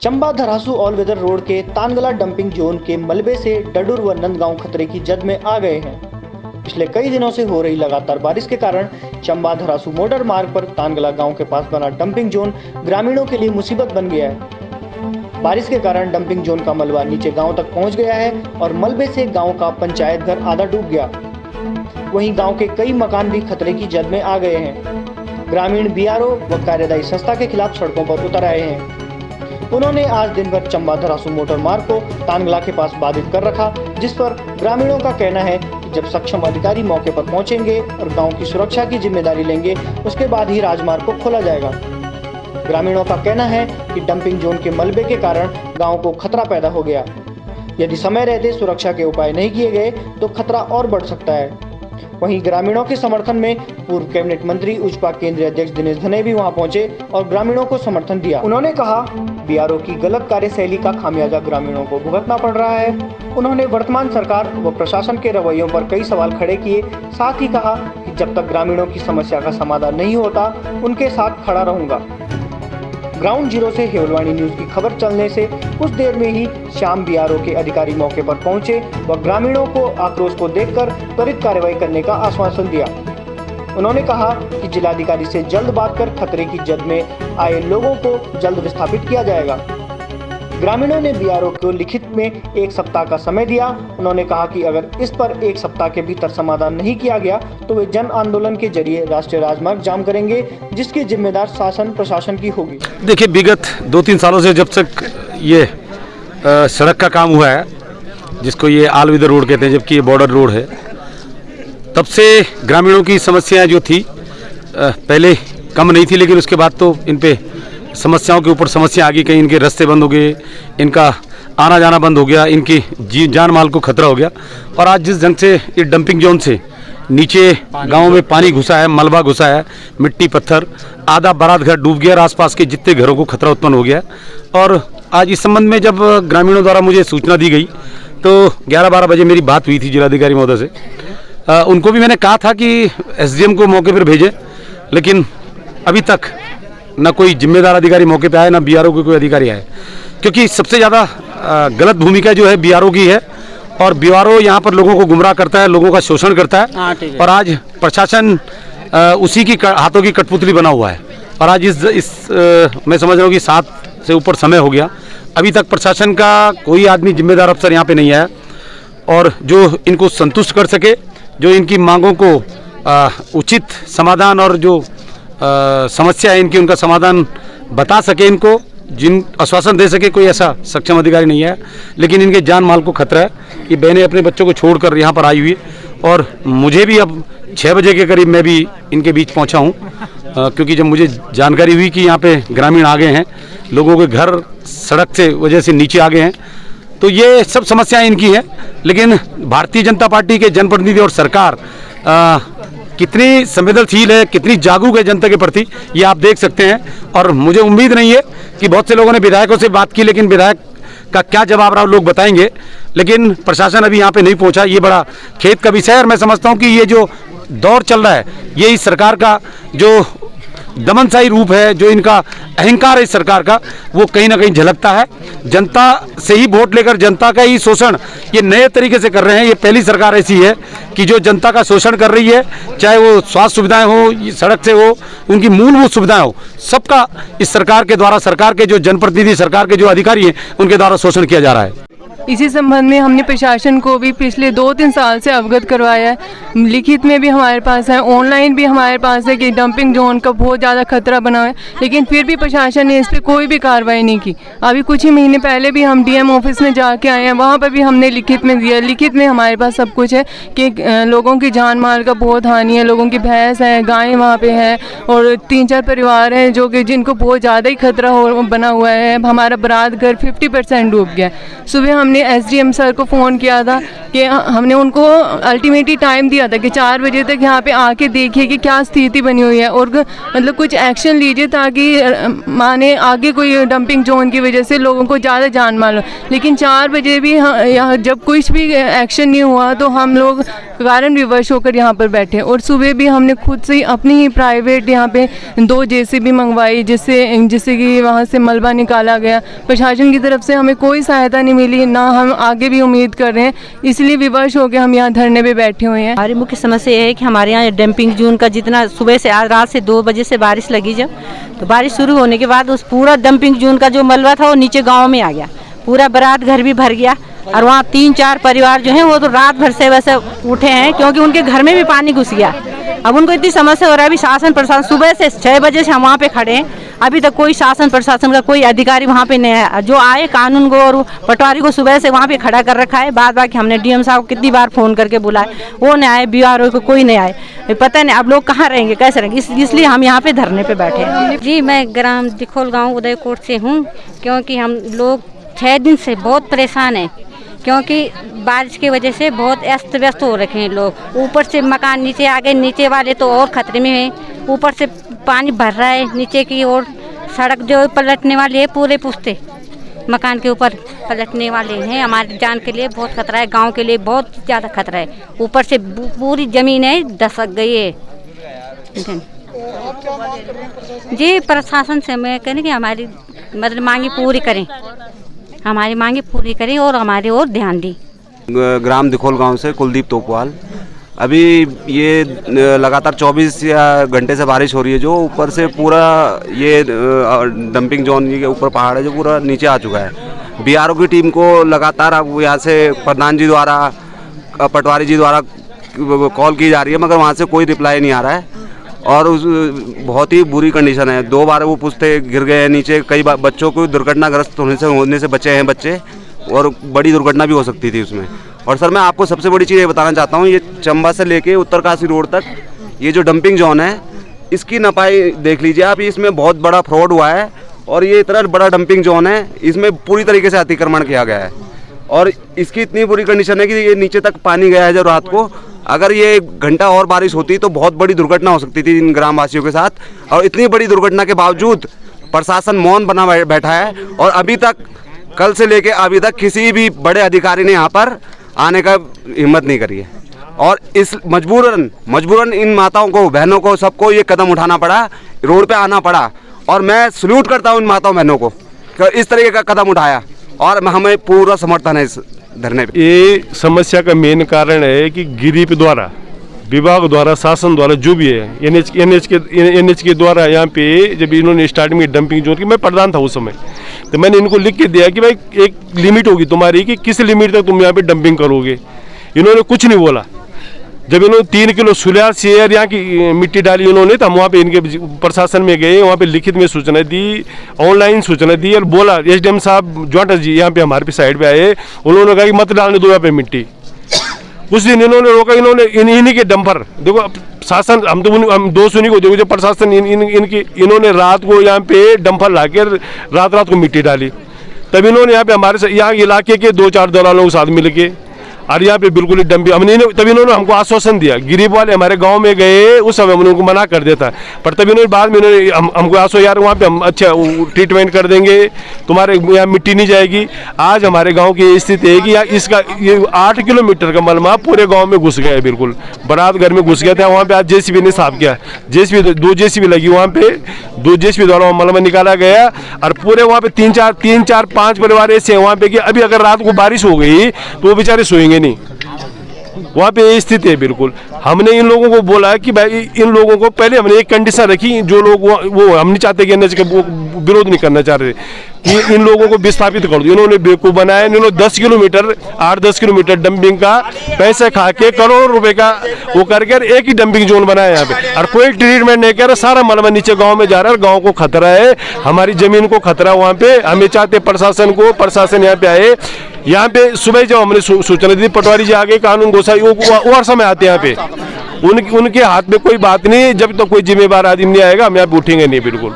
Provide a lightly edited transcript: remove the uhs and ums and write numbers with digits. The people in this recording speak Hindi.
Chamba Dharasu all weather road के तानगला डंपिंग जोन के मलबे से डडूर व नंदगांव खतरे की जद में आ गए हैं। पिछले कई दिनों से हो रही लगातार बारिश के कारण चंबा धरासू मोटर मार्ग पर तानगला गांव के पास बना डंपिंग जोन ग्रामीणों के लिए मुसीबत बन गया है। बारिश के कारण डंपिंग जोन का मलबा नीचे गांव तक पहुंच गया है और मलबे से गांव का पंचायत घर आधा डूब गया। वहीं गांव के कई मकान भी खतरे की जद में आ गए हैं। ग्रामीण बीआरओ व कार्यदायी संस्था के खिलाफ सड़कों पर उतर आए हैं। उन्होंने आज दिन भर चंबा धरासू मोटर मार्ग को तानगला के पास बाधित कर रखा, जिस पर ग्रामीणों का कहना है कि जब सक्षम अधिकारी मौके पर पहुंचेंगे और गांव की सुरक्षा की जिम्मेदारी लेंगे, उसके बाद ही राजमार्ग को खोला जाएगा। ग्रामीणों का कहना है कि डंपिंग जोन के मलबे के कारण गांव को खतरा पैदा हो गया। यदि समय रहते सुरक्षा के उपाय नहीं किए गए तो खतरा और बढ़ सकता है। वहीं ग्रामीणों के समर्थन में पूर्व कैबिनेट मंत्री उजपा केंद्रीय अध्यक्ष दिनेश धने भी वहां पहुंचे और ग्रामीणों को समर्थन दिया। उन्होंने कहा बीआरओ की गलत कार्यशैली का खामियाजा ग्रामीणों को भुगतना पड़ रहा है। उन्होंने वर्तमान सरकार व प्रशासन के रवैयों पर कई सवाल खड़े किए। साथ ही कहा कि जब तक ग्रामीणों की समस्या का समाधान नहीं होता, उनके साथ खड़ा रहूंगा। ग्राउंड जीरो से हेवलवाणी न्यूज की खबर चलने से कुछ देर में ही शाम बीआरओ के अधिकारी मौके पर पहुंचे व ग्रामीणों को आक्रोश को देखकर त्वरित कार्रवाई करने का आश्वासन दिया। उन्होंने कहा कि जिलाधिकारी से जल्द बात कर खतरे की जद में आए लोगों को जल्द विस्थापित किया जाएगा। ग्रामीणों ने बीआरओ को लिखित में 1 सप्ताह का समय दिया। उन्होंने कहा कि अगर इस पर 1 सप्ताह के भीतर समाधान नहीं किया गया तो वे जन आंदोलन के जरिए राष्ट्रीय राजमार्ग जाम करेंगे, जिसकी जिम्मेदार शासन प्रशासन की होगी। देखिए, विगत 2-3 सालों से जब तक ये सड़क का काम हुआ है, जिसको ये ऑल वेदर रोड कहते हैं, जबकि ये बॉर्डर रोड है, तब से ग्रामीणों की समस्याएं जो थी पहले कम नहीं थी, लेकिन उसके बाद तो इन पे समस्याओं के ऊपर समस्या आ गई। कहीं इनके रास्ते बंद हो गए, इनका आना जाना बंद हो गया, इनकी जान माल को खतरा हो गया। और आज जिस ढंग से ये डंपिंग जोन से नीचे गांव में पानी घुसा है, मलबा घुसा है, मिट्टी पत्थर, आधा बारात घर डूब गया और आसपास के जितने घरों को खतरा उत्पन्न हो गया। और आज इस संबंध में जब ग्रामीणों द्वारा मुझे सूचना दी गई तो 11-12 बजे मेरी बात हुई थी जिलाधिकारी महोदय से। उनको भी मैंने कहा था कि एसडीएम को मौके पर भेजें, लेकिन अभी तक न कोई जिम्मेदार अधिकारी मौके पे आए, न बीआरओ के कोई अधिकारी आए, क्योंकि सबसे ज़्यादा गलत भूमिका जो है बीआरओ की है। और बीआरओ यहाँ पर लोगों को गुमराह करता है, लोगों का शोषण करता है। और आज प्रशासन उसी की हाथों की कठपुतली बना हुआ है। और आज मैं समझ रहा हूँ कि 7 से ऊपर समय हो गया, अभी तक प्रशासन का कोई आदमी जिम्मेदार अफसर यहाँ पे नहीं आया और जो इनको संतुष्ट कर सके, जो इनकी मांगों को उचित समाधान और जो समस्या है इनकी, उनका समाधान बता सके, इनको जिन आश्वासन दे सके, कोई ऐसा सक्षम अधिकारी नहीं है। लेकिन इनके जान माल को खतरा है। ये बहनें अपने बच्चों को छोड़कर यहाँ पर आई हुई है और मुझे भी अब 6 बजे के करीब मैं भी इनके बीच पहुँचा हूँ, क्योंकि जब मुझे जानकारी हुई कि यहाँ पे ग्रामीण आ गए हैं, लोगों के घर सड़क से वजह से नीचे आ गए हैं, तो ये सब समस्याएं इनकी हैं। लेकिन भारतीय जनता पार्टी के जनप्रतिनिधि और सरकार कितनी संवेदनशील है, कितनी जागरूक है जनता के प्रति, ये आप देख सकते हैं। और मुझे उम्मीद नहीं है कि बहुत से लोगों ने विधायकों से बात की, लेकिन विधायक का क्या जवाब रहा लोग बताएंगे। लेकिन प्रशासन अभी यहाँ पे नहीं पहुँचा, ये बड़ा खेद का विषय है। और मैं समझता हूँ कि ये जो दौर चल रहा है, ये इस सरकार का जो दमनशाही रूप है, जो इनका अहंकार है इस सरकार का, वो कहीं ना कहीं झलकता है। जनता से ही वोट लेकर जनता का ही शोषण ये नए तरीके से कर रहे हैं। ये पहली सरकार ऐसी है कि जो जनता का शोषण कर रही है, चाहे वो स्वास्थ्य सुविधाएं हो, सड़क से हो, उनकी मूलभूत सुविधाएं हो, सबका इस सरकार के द्वारा, सरकार के जो जनप्रतिनिधि, सरकार के जो अधिकारी हैं, उनके द्वारा शोषण किया जा रहा है। इसी संबंध में हमने प्रशासन को भी पिछले 2-3 साल से अवगत करवाया है। लिखित में भी हमारे पास है, ऑनलाइन भी हमारे पास है कि डंपिंग जोन का बहुत ज़्यादा खतरा बना है, लेकिन फिर भी प्रशासन ने इस पर कोई भी कार्रवाई नहीं की। अभी कुछ ही महीने पहले भी हम डीएम ऑफिस में जाके आए हैं, वहाँ पर भी हमने लिखित में दिया। लिखित में हमारे पास सब कुछ है कि लोगों की जान माल का बहुत हानि है, लोगों की भैंस है, गायें वहाँ पर है और 3-4 परिवार हैं जो कि जिनको बहुत ज़्यादा ही खतरा बना हुआ है। हमारा बारात घर 50% डूब गया। सुबह हमने हमने SDM सर को फ़ोन किया था कि हमने उनको अल्टीमेटली टाइम दिया था कि 4 बजे तक यहाँ पे आके देखिए कि क्या स्थिति बनी हुई है और मतलब कुछ एक्शन लीजिए ताकि माने आगे कोई डंपिंग जोन की वजह से लोगों को ज़्यादा जान माल हो। लेकिन 4 बजे भी यहाँ जब कुछ भी एक्शन नहीं हुआ तो हम लोग कारण विवश होकर यहाँ पर बैठे। और सुबह भी हमने खुद से अपनी ही प्राइवेट यहाँ पे 2 JCB मंगवाई जिससे कि वहाँ से मलबा निकाला गया। प्रशासन की तरफ से हमें कोई सहायता नहीं मिली, ना हम आगे भी उम्मीद कर रहे हैं, इसलिए विवश होकर हम यहाँ धरने पे बैठे हुए हैं। हमारी मुख्य समस्या ये है कि हमारे यहाँ डंपिंग जोन का जितना सुबह से आज रात से 2 बजे से बारिश लगी, जब तो बारिश शुरू होने के बाद उस पूरा डंपिंग जोन का जो मलबा था वो नीचे गाँव में आ गया, पूरा बारात घर भी भर गया। और वहाँ 3-4 परिवार जो हैं वो तो रात भर से वैसे उठे हैं क्योंकि उनके घर में भी पानी घुस गया। अब उनको इतनी समस्या हो रहा है। अभी शासन प्रशासन सुबह से 6 बजे से हम वहाँ पे खड़े हैं, अभी तक कोई शासन प्रशासन का कोई अधिकारी वहाँ पे नहीं आया। जो आए कानून को और पटवारी को सुबह से वहाँ पे खड़ा कर रखा है। बार कि हमने DM साहब को कितनी बार फ़ोन करके बुलाए, वो नहीं आए, BRO को कोई नहीं आए। पता नहीं अब लोग कहाँ रहेंगे, कैसे रहेंगे, इसलिए हम यहाँ पे धरने पे बैठे हैं। जी, मैं ग्राम दिखोल गाँव उदयकोट से हूँ, क्योंकि हम लोग 6 दिन से बहुत परेशान हैं क्योंकि बारिश की वजह से बहुत अस्त व्यस्त हो रखे हैं लोग। ऊपर से मकान नीचे आ गए, नीचे वाले तो और ख़तरे में हैं। ऊपर से पानी भर रहा है नीचे की ओर, सड़क जो पलटने वाली है, पूरे पुश्ते मकान के ऊपर पलटने वाले हैं। हमारी जान के लिए बहुत खतरा है, गांव के लिए बहुत ज़्यादा खतरा है। ऊपर से पूरी ज़मीन है दसक गई है। जी, प्रशासन से मैं कहने की हमारी मतलब मांगी पूरी करें, हमारी मांगे पूरी करें और हमारे ओर ध्यान दी। ग्राम दिखोल गांव से कुलदीप तोपवाल। अभी ये लगातार 24 घंटे से बारिश हो रही है, जो ऊपर से पूरा ये डंपिंग जोन के ऊपर पहाड़ है जो पूरा नीचे आ चुका है। BRO की टीम को लगातार अब यहाँ से प्रधान जी द्वारा, पटवारी जी द्वारा कॉल की जा रही है, मगर वहाँ से कोई रिप्लाई नहीं आ रहा है और बहुत ही बुरी कंडीशन है। 2 बार वो पुश्ते गिर गए हैं नीचे, कई बच्चों को दुर्घटनाग्रस्त होने से बचे हैं बच्चे, और बड़ी दुर्घटना भी हो सकती थी उसमें। और सर, मैं आपको सबसे बड़ी चीज़ ये बताना चाहता हूँ, ये चंबा से लेके उत्तरकाशी रोड तक ये जो डंपिंग जोन है, इसकी नपाई देख लीजिए आप। इसमें बहुत बड़ा फ्रॉड हुआ है और ये इतना बड़ा डंपिंग जोन है, इसमें पूरी तरीके से अतिक्रमण किया गया है और इसकी इतनी बुरी कंडीशन है कि ये नीचे तक पानी गया है। जब रात को अगर ये 1 घंटा और बारिश होती तो बहुत बड़ी दुर्घटना हो सकती थी इन ग्रामवासियों के साथ, और इतनी बड़ी दुर्घटना के बावजूद प्रशासन मौन बना बैठा है और अभी तक, कल से लेके अभी तक किसी भी बड़े अधिकारी ने यहाँ पर आने का हिम्मत नहीं करी है। और इस मजबूरन इन माताओं को, बहनों को, सबको ये कदम उठाना पड़ा, रोड पे आना पड़ा। और मैं सल्यूट करता हूँ इन माताओं बहनों को कि इस तरीके का कदम उठाया, और हमें पूरा समर्थन है इस धरने पे। ये समस्या का मेन कारण है कि गिरिप द्वारा, विभाग द्वारा, शासन द्वारा जो भी है, NH के द्वारा यहाँ पे जब इन्होंने स्टार्टिंग में डंपिंग जोन की, मैं प्रधान था उस समय, तो मैंने इनको लिख के दिया कि भाई एक लिमिट होगी तुम्हारी कि किस लिमिट तक तुम यहाँ पे डंपिंग करोगे। इन्होंने कुछ नहीं बोला। जब इन्होंने 3 किलो सुलिया शेयर यहाँ की मिट्टी डाली उन्होंने, तो हम वहाँ पे इनके प्रशासन में गए, वहाँ पे लिखित में सूचना दी, ऑनलाइन सूचना दी और बोला। SDM साहब ज्वाटा जी यहाँ पे हमारे पे साइड पे आए, उन्होंने कहा कि मत डालने दो यहाँ पे मिट्टी। उस दिन इन्होंने रोका, इन्होंने इन्हीं के डंपर, देखो शासन, हम दोष उन्हीं को देखो, जो प्रशासन इन्होंने रात को यहाँ पे डंपर ला के रात को मिट्टी डाली। तब इन्होंने यहाँ पे हमारे यहाँ इलाके के 2-4 दलालों के साथ मिल के और यहाँ पे बिल्कुल डंपिंग, तब इन्होंने हमको आश्वासन दिया। गरीब वाले हमारे गांव में गए, उस समय उनको मना कर देता, पर तब इन्होंने बाद में हमको आश्वासन, यार वहाँ पे हम अच्छा ट्रीटमेंट कर देंगे, तुम्हारे यहाँ मिट्टी नहीं जाएगी। आज हमारे गांव की स्थिति है कि इसका ये 8 किलोमीटर का मलबा पूरे गाँव में घुस गया है, बिल्कुल बारात घर में घुस गया था। वहाँ पे आज JCB ने साफ किया, 2 JCB लगी वहाँ पे, 2 JCB द्वारा मलबा निकाला गया और पूरे वहाँ पे 3-4-5 परिवार ऐसे हैं वहाँ पे कि अभी अगर रात को बारिश हो गई तो वो बेचारे सोएंगे नहीं। वहाँ पे ये स्थिति है बिल्कुल। हमने इन लोगों को बोला कि भाई इन लोगों को पहले हमने एक कंडीशन रखी, जो लोग वो हम नहीं चाहते कि NH का विरोध नहीं करना चाह रहे कि इन लोगों को विस्थापित कर दो। इन्होंने बेवकूफ़ बनाया, इन्होंने 8-10 किलोमीटर डंपिंग का पैसे खा के करोड़ों रुपए का वो करके एक ही डंपिंग जोन बनाया यहाँ पे, और कोई ट्रीटमेंट नहीं कर रहा। सारा मलबा नीचे गाँव में जा रहा है, गाँव को खतरा है, हमारी जमीन को खतरा वहाँ पे। हमें चाहते प्रशासन यहाँ पे आए। यहाँ पे सुबह जब हमने सूचना दी, पटवारी जी आ गए, कानून गोसाई वो हर समय आते हैं यहाँ पे, उनके हाथ में कोई बात नहीं। जब तक कोई जिम्मेदार आदमी नहीं आएगा हम यहाँ पे उठेंगे नहीं बिल्कुल।